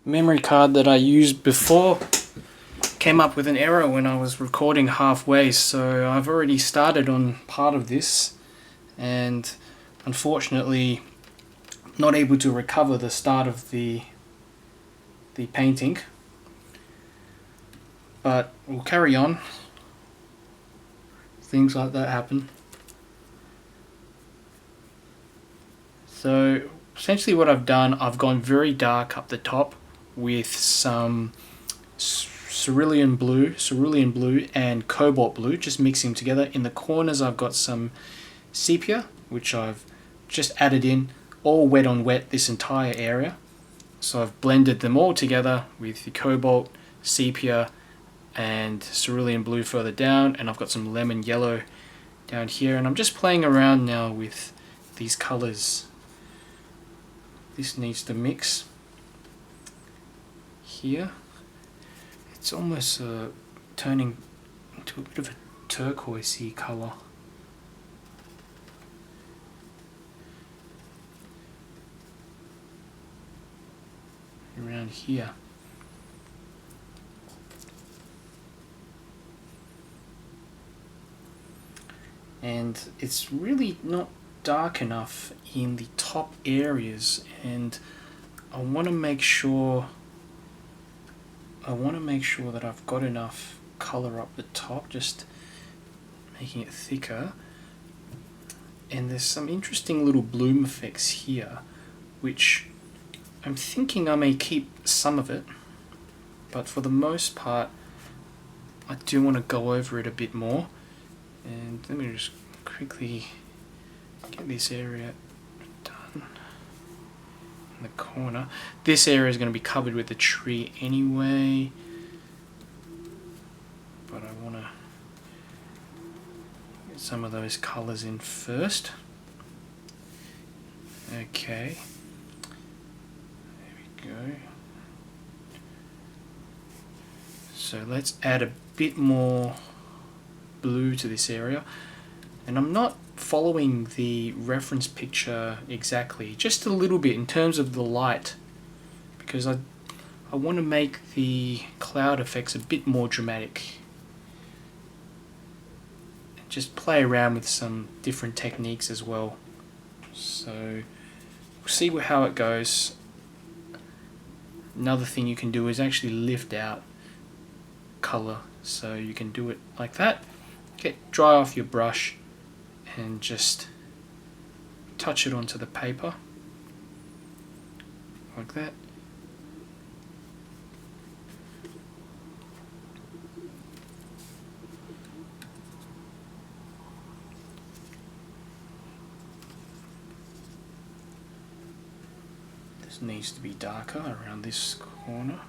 memory card that I used before came up with an error when I was recording halfway, so I've already started on part of this and unfortunately not able to recover the start of the painting, but we'll carry on. Things like that happen. So essentially what I've done, I've gone very dark up the top with some cerulean blue and cobalt blue, just mixing them together. In the corners I've got some sepia, which I've just added in, all wet on wet, this entire area. So I've blended them all together with the cobalt, sepia and cerulean blue further down, and I've got some lemon yellow down here, and I'm just playing around now with these colors. This needs to mix here. It's almost turning into a bit of a turquoisey color. Around here. And it's really not dark enough in the top areas, and I want to make sure that I've got enough color up the top, just making it thicker. And there's some interesting little bloom effects here, which I'm thinking I may keep some of it, but for the most part I do want to go over it a bit more. And let me just quickly get this area done in the corner. This area is going to be covered with the tree anyway, but I want to get some of those colors in first. Okay, there we go. So let's add a bit more blue to this area, and I'm not following the reference picture exactly, just a little bit in terms of the light, because I want to make the cloud effects a bit more dramatic and just play around with some different techniques as well. So we'll see how it goes. Another thing you can do is actually lift out color, so you can do it like that. Dry off your brush and just touch it onto the paper like that. This needs to be darker around this corner.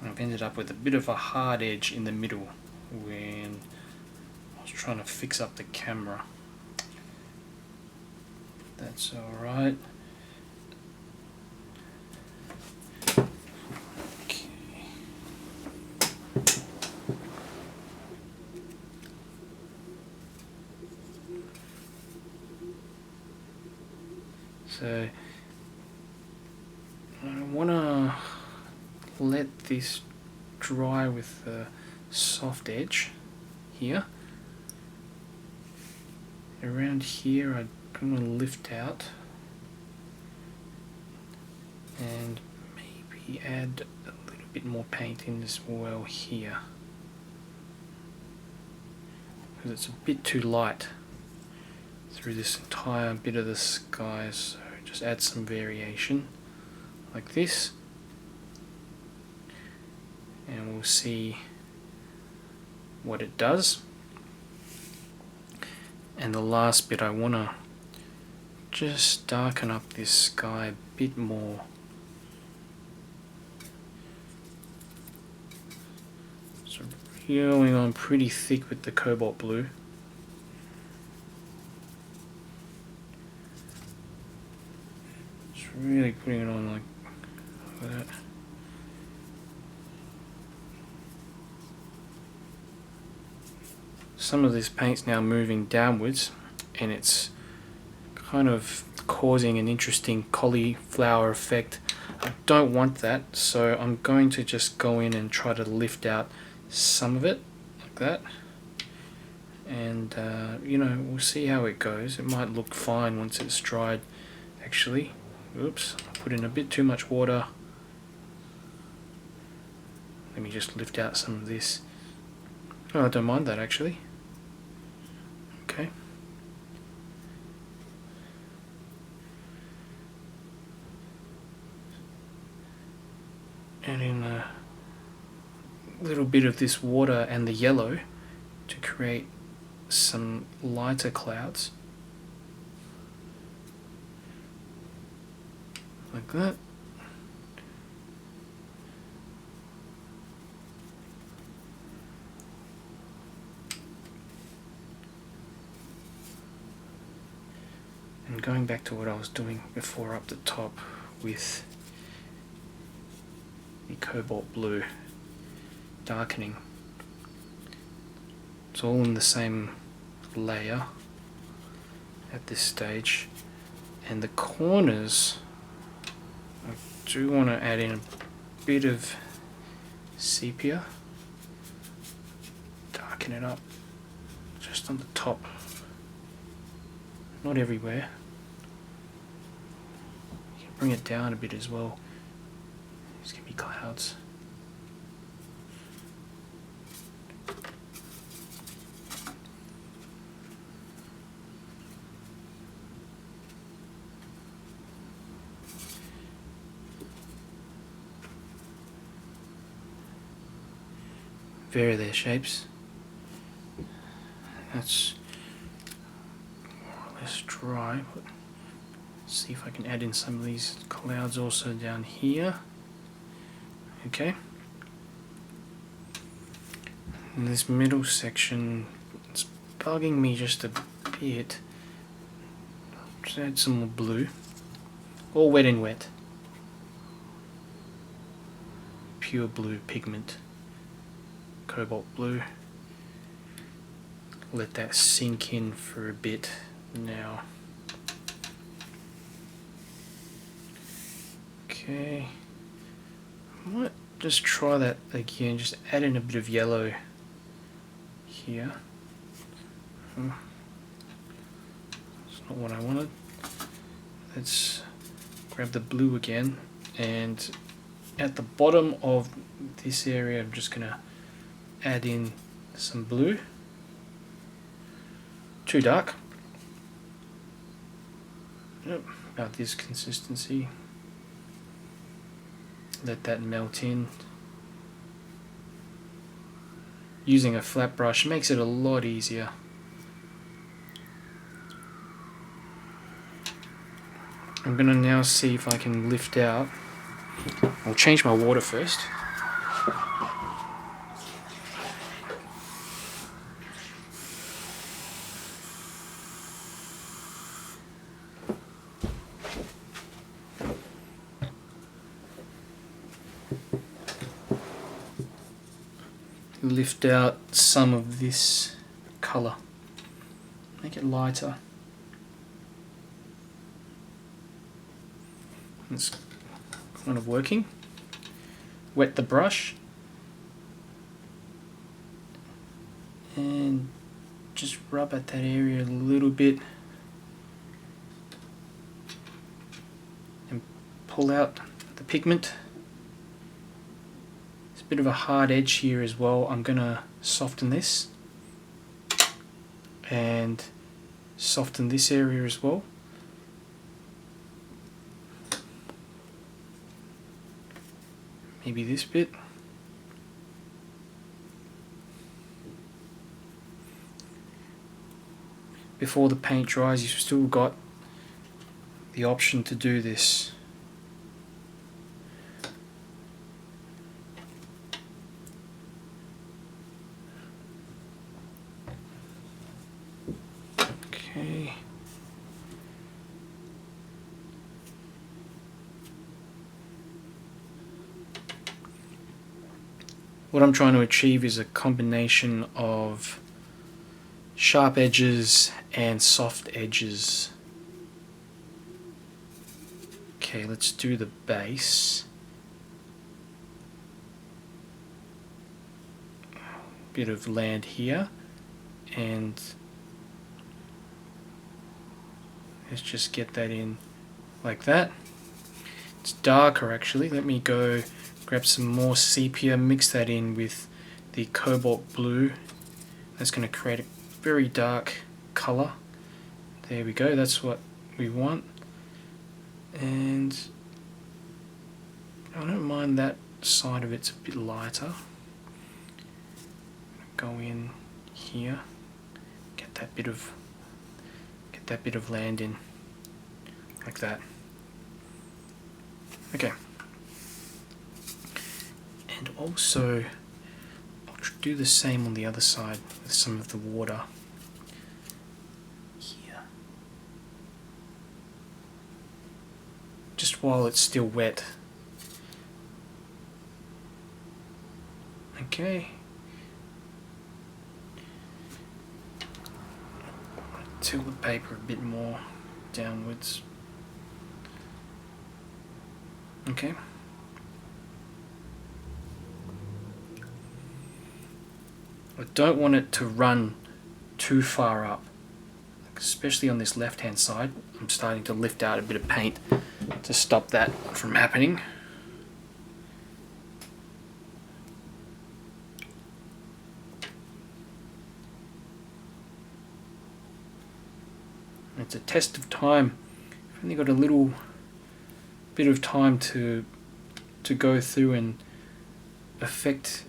I've ended up with a bit of a hard edge in the middle when I was trying to fix up the camera. That's alright. Okay. So I want to let this dry with the soft edge here. Around here I'm going to lift out and maybe add a little bit more paint in as well here, because it's a bit too light through this entire bit of the sky. So just add some variation like this, and we'll see what it does. And the last bit, I want to just darken up this sky a bit more. So going on pretty thick with the cobalt blue. Just really putting it on like that. Some of this paint's now moving downwards, and it's kind of causing an interesting cauliflower effect. I don't want that, so I'm going to just go in and try to lift out some of it like that, and you know, we'll see how it goes. It might look fine once it's dried. Actually, oops, I put in a bit too much water. Let me just lift out some of this. Oh, I don't mind that actually. Okay. And in a little bit of this water and the yellow to create some lighter clouds. Like that. And going back to what I was doing before up the top with the cobalt blue darkening. It's all in the same layer at this stage, and the corners I do want to add in a bit of sepia, darken it up just on the top, not everywhere. You can bring it down a bit as well. These can be clouds. Vary their shapes. That's more or less dry, but see if I can add in some of these clouds also down here. Okay. And this middle section, it's bugging me just a bit. Just add some more blue. All wet and wet. Pure blue pigment. Cobalt blue. Let that sink in for a bit now. Okay. I might just try that again, just add in a bit of yellow here. That's not what I wanted. Let's grab the blue again, and at the bottom of this area I'm just gonna add in some blue. Too dark. Yep, about this consistency. Let that melt in. Using a flat brush makes it a lot easier. I'm gonna now see if I can lift out. I'll change my water first. Lift out some of this colour, make it lighter. It's kind of working. Wet the brush and just rub at that area a little bit and pull out the pigment. Bit of a hard edge here as well. I'm gonna soften this and soften this area as well. Maybe this bit. Before the paint dries, you've still got the option to do this. Okay. What I'm trying to achieve is a combination of sharp edges and soft edges. Okay, let's do the base. Bit of land here, and let's just get that in like that. It's darker actually. Let me go grab some more sepia, mix that in with the cobalt blue. That's going to create a very dark color. There we go, that's what we want. And I don't mind that side of it's a bit lighter. Go in here, get that bit of land in like that. Okay. And also I'll do the same on the other side with some of the water here. Just while it's still wet. Okay. Tilt the paper a bit more downwards. Okay. I don't want it to run too far up, especially on this left hand side. I'm starting to lift out a bit of paint to stop that from happening. It's a test of time. I've only got a little bit of time to go through and affect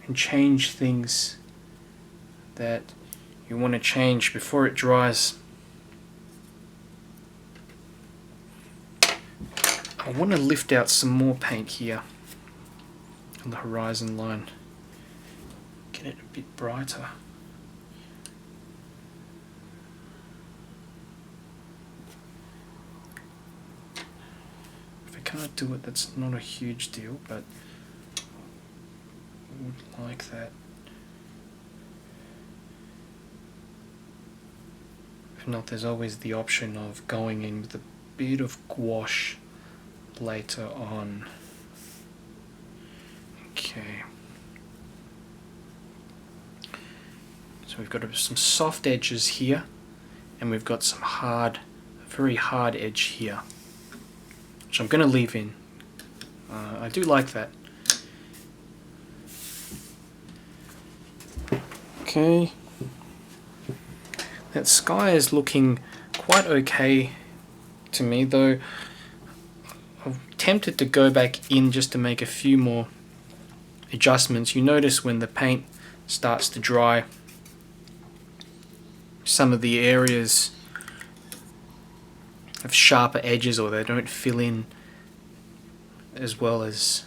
and change things that you want to change before it dries. I want to lift out some more paint here on the horizon line. Get it a bit brighter. Can't do it, that's not a huge deal, but I would like that. If not, there's always the option of going in with a bit of gouache later on. Okay. So we've got some soft edges here, and we've got some very hard edge here, which I'm going to leave in. I do like that. Okay. That sky is looking quite okay to me, though I'm tempted to go back in just to make a few more adjustments. You notice when the paint starts to dry, some of the areas have sharper edges, or they don't fill in as well as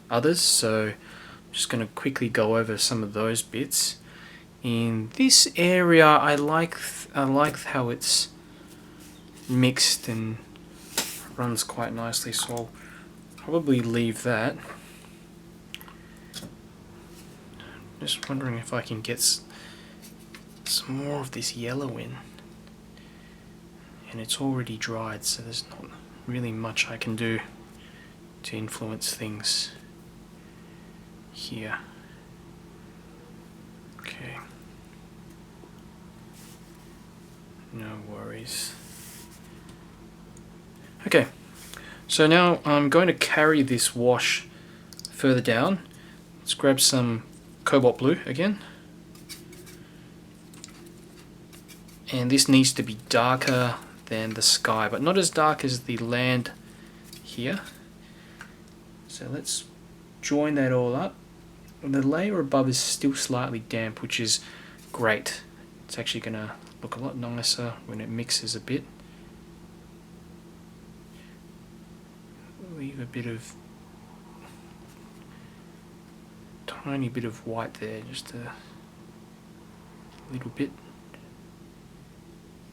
others, so I'm just going to quickly go over some of those bits. In this area I like how it's mixed and runs quite nicely, so I'll probably leave that. Just wondering if I can get some more of this yellow in. And it's already dried, so there's not really much I can do to influence things here. Okay. No worries. Okay, so now I'm going to carry this wash further down. Let's grab some cobalt blue again. And this needs to be darker than the sky, but not as dark as the land here. So let's join that all up. The layer above is still slightly damp, which is great. It's actually going to look a lot nicer when it mixes a bit. Leave a bit of tiny bit of white there, just a little bit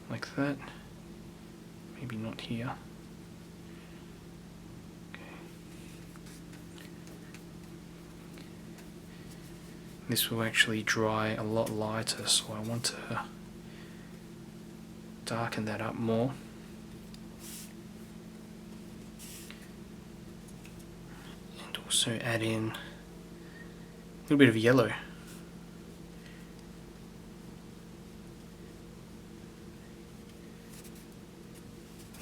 like that. Maybe not here. Okay. This will actually dry a lot lighter, so I want to darken that up more. And also add in a little bit of yellow.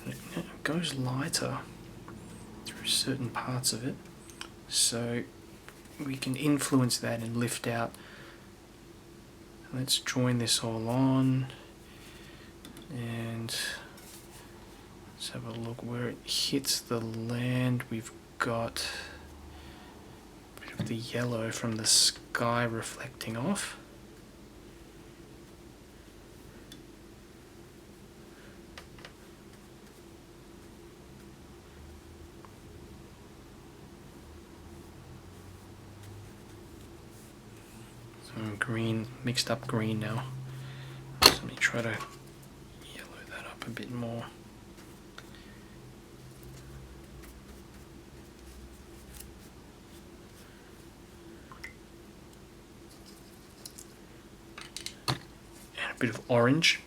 It goes lighter through certain parts of it, so we can influence that and lift out. Let's join this all on, and let's have a look where it hits the land. We've got a bit of the yellow from the sky reflecting off. Green, mixed up green now. So let me try to yellow that up a bit more. And a bit of orange.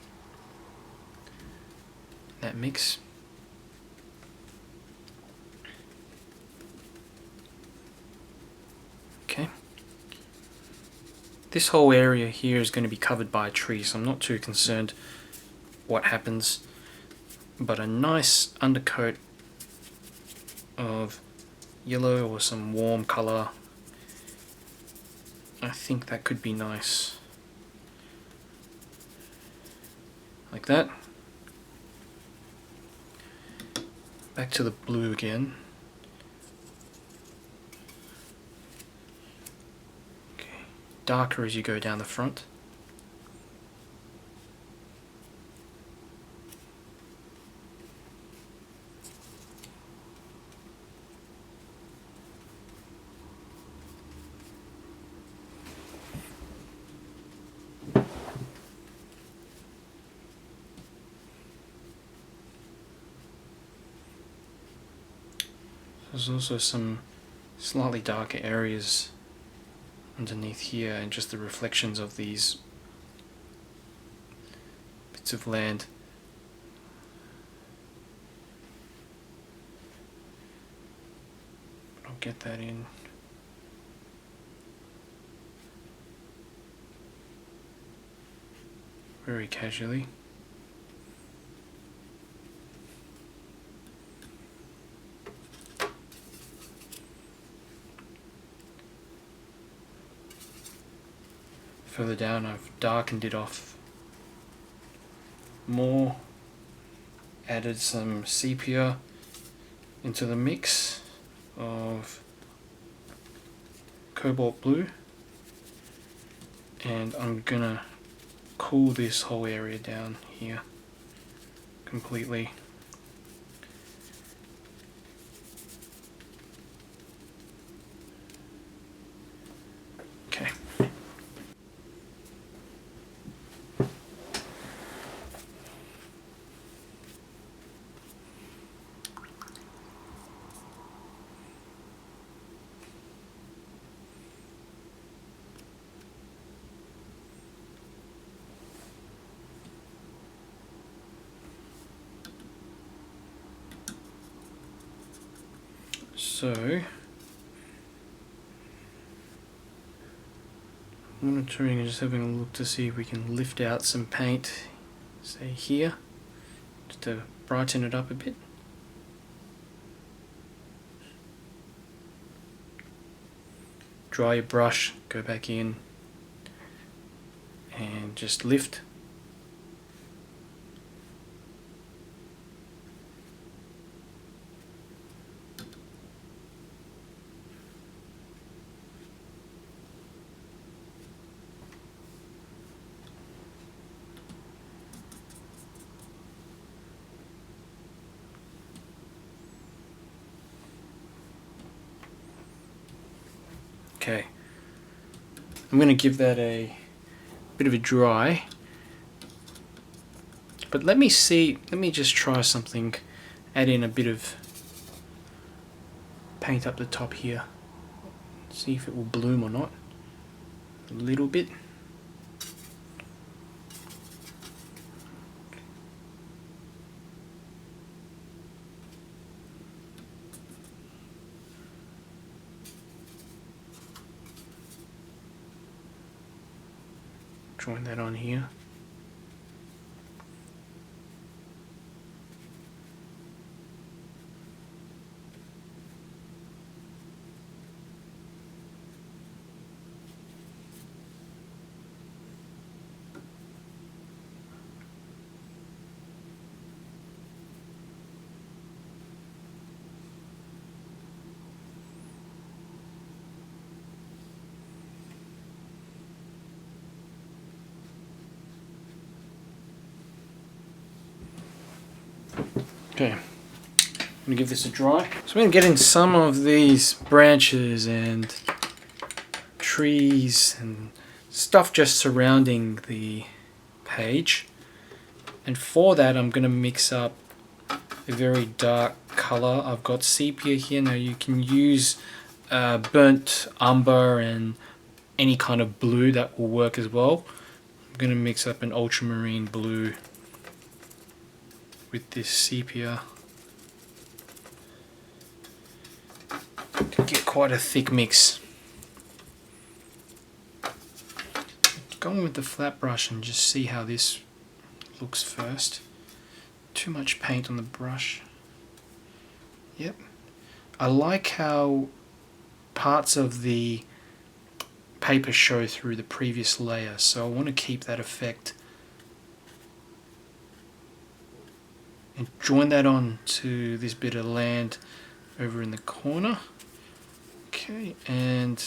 That mix. Okay. This whole area here is going to be covered by a tree, so I'm not too concerned what happens, but a nice undercoat of yellow or some warm colour, I think that could be nice. Like that. Back to the blue again. Darker as you go down the front. There's also some slightly darker areas underneath here, and just the reflections of these bits of land. I'll get that in. Very casually. Further down I've darkened it off more, added some sepia into the mix of cobalt blue, and I'm gonna cool this whole area down here completely. Okay. So, monitoring and just having a look to see if we can lift out some paint, say here, just to brighten it up a bit. Dry your brush, go back in, and just lift. Okay, I'm going to give that a bit of a dry, but let me just try something, add in a bit of paint up the top here, see if it will bloom or not. a little bit. Join that on here. Okay, I'm going to give this a dry. So I'm going to get in some of these branches and trees and stuff just surrounding the page. And for that I'm going to mix up a very dark colour. I've got sepia here. Now you can use burnt umber and any kind of blue that will work as well. I'm going to mix up an ultramarine blue with this sepia to get quite a thick mix. Going with the flat brush and just see how this looks first. Too much paint on the brush. Yep. I like how parts of the paper show through the previous layer, so I want to keep that effect. And join that on to this bit of land over in the corner. Okay, and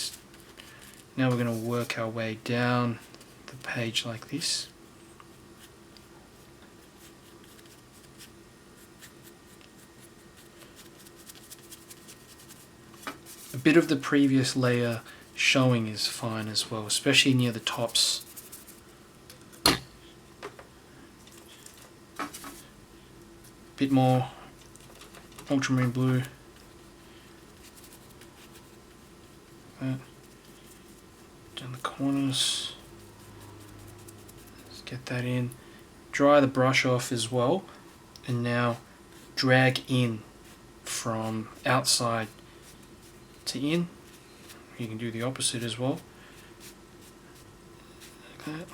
now we're going to work our way down the page like this. A bit of the previous layer showing is fine as well, especially near the tops. Bit more ultramarine blue. That. Down the corners. Let's get that in. Dry the brush off as well, and now drag in from outside to in. You can do the opposite as well. Like that.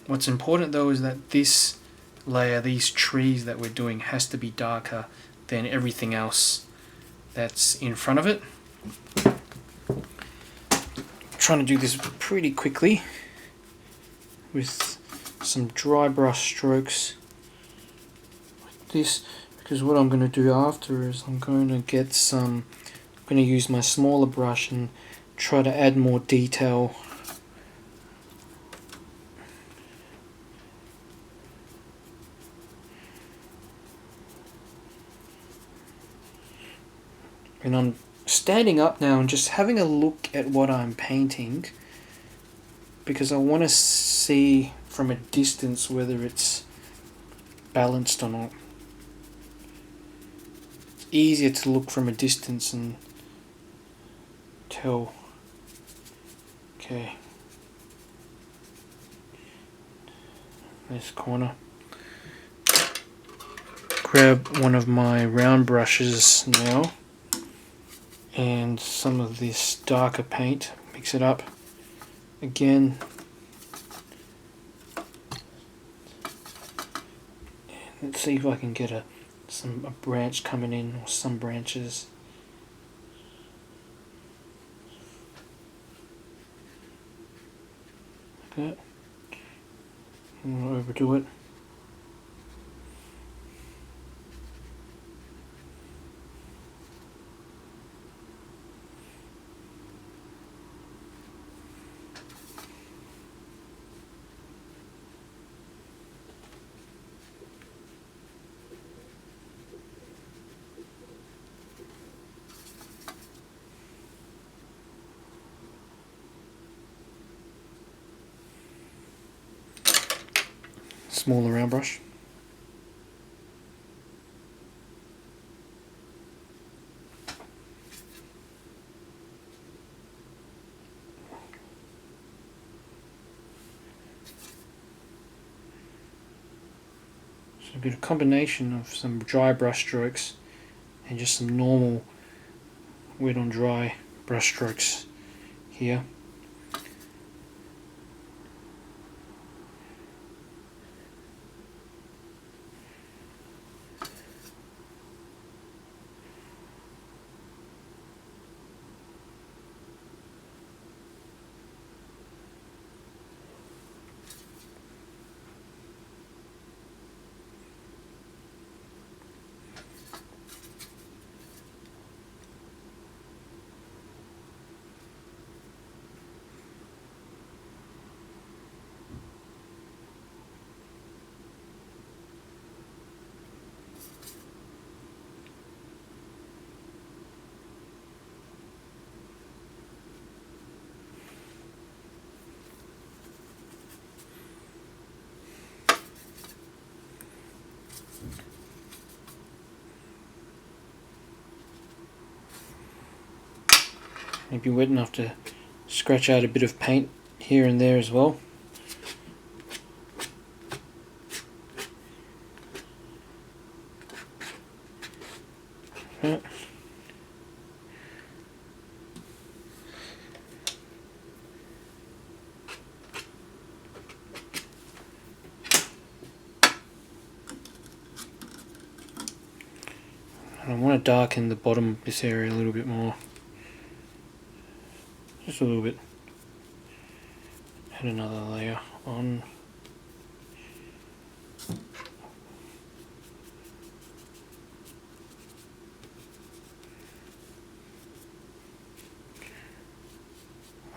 What's important though is that this layer, these trees that we're doing, has to be darker than everything else that's in front of it. I'm trying to do this pretty quickly with some dry brush strokes like this, because what I'm going to do after is I'm going to use my smaller brush and try to add more detail. And I'm standing up now and just having a look at what I'm painting, because I want to see from a distance whether it's balanced or not. It's easier to look from a distance and tell. Okay. This corner. Grab one of my round brushes now and some of this darker paint, mix it up again, and let's see if I can get a branch coming in, or some branches. Like that. I'm going to overdo it. Smaller round brush. So a bit of combination of some dry brush strokes and just some normal wet on dry brush strokes here. Maybe wet enough to scratch out a bit of paint here and there as well. Right. And I want to darken the bottom of this area a little bit more. Just a little bit. Add another layer on.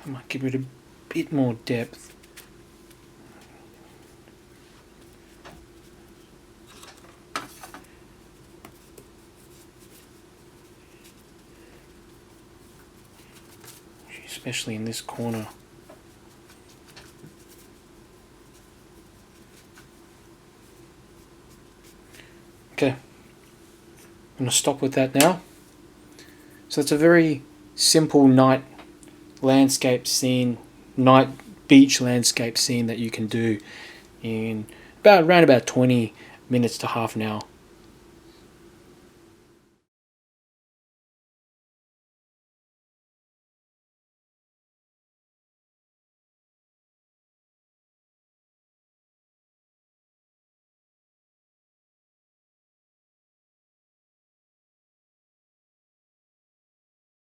I might give it a bit more depth. Especially in this corner. Okay, I'm going to stop with that now. So it's a very simple night landscape scene, night beach landscape scene that you can do in around about 20 minutes to half an hour.